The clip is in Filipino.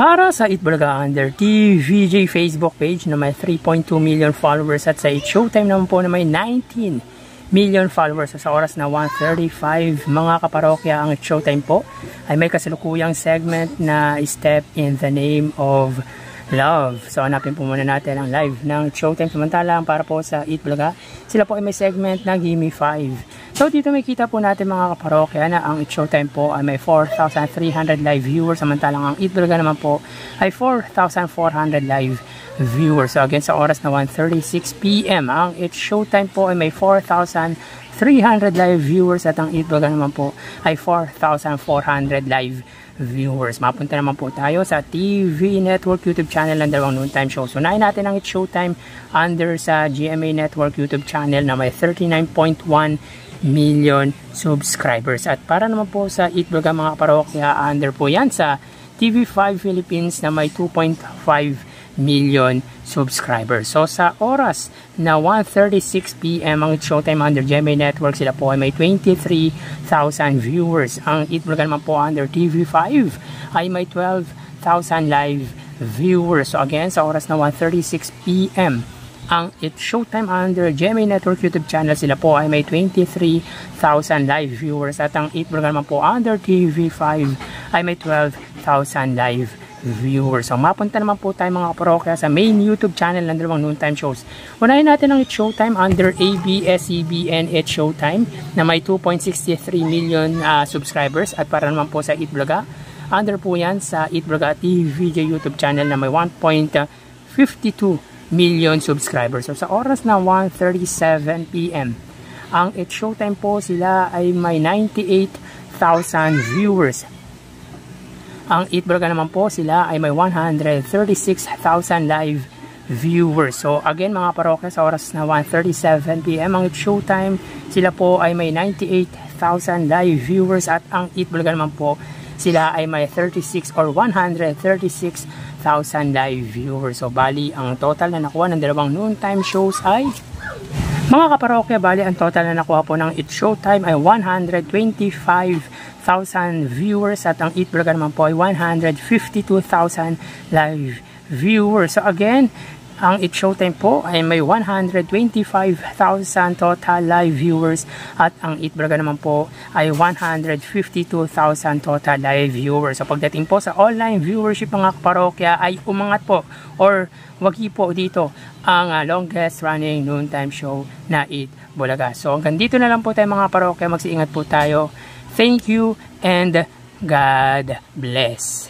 Para sa Itbulaga under TVJ Facebook page na may 3.2 million followers at sa It Showtime naman po na may 19 million followers. Sa oras na 1:35 mga kaparokya, ang It Showtime po ay may kasalukuyang segment na Step in the Name of Love. So hanapin po muna natin ang live ng It Showtime. Samantalang para po sa Itbulaga, sila po ay may segment na Gimme 5. So dito may kita po natin mga kaparokya na ang It Showtime po ay may 4,300 live viewers, samantalang ang Itbulaga naman po ay 4,400 live viewers. So again, sa oras na 1:36 PM, ang It Showtime po ay may 4,300 live viewers at ang Itbulaga naman po ay 4,400 live viewers. Mapunta naman po tayo sa TV Network YouTube channel ng dalawang noontime show. So unahin natin ang It Showtime under sa GMA Network YouTube channel na may 39.1 million subscribers. At para naman po sa Itbulaga mga parokya, under po yan sa TV5 Philippines na may 2.5 million subscribers. So sa oras na 1:36 PM ang It Showtime under GMA Network, sila po ay may 23,000 viewers. Ang Itbulaga naman po under TV5 ay may 12,000 live viewers. So again, sa oras na 1:36 PM ang It Showtime under GMA Network YouTube channel, sila po ay may 23,000 live viewers at ang Itbulaga naman po under TV5 ay may 12,000 live viewers. So mapunta naman po tayo mga kaparokya sa main YouTube channel ng dalawang noontime shows. Unahin natin ang It Showtime under ABS-CBN It Showtime na may 2.63 million subscribers, at para naman po sa Itbulaga, under po yan sa Itbulaga TVJ YouTube channel na may 1.52 million subscribers. So sa oras na 1:37 PM ang It Showtime po, sila ay may 98,000 viewers. Ang Itbulaga naman po, sila ay may 136,000 live viewers. So again mga parokya, sa oras na 1:37 PM ang It Showtime, sila po ay may 98,000 live viewers at ang Itbulaga naman po, sila ay may 136,000 live viewers. So bali ang total na nakuha ng dalawang noontime shows ay, mga kaparokya, bali ang total na nakuha po ng It Showtime ay 125,000 viewers at ang Itbulaga naman po ay 152,000 live viewers. So again, ang It Showtime po ay may 125,000 total live viewers at ang Itbulaga naman po ay 152,000 total live viewers. So pagdating po sa online viewership mga kaparokya ay umangat po or wagi po dito ang longest running noontime show na Itbulaga. So hanggang dito na lang po tayo mga parokya, magsiingat po tayo. Thank you and God bless.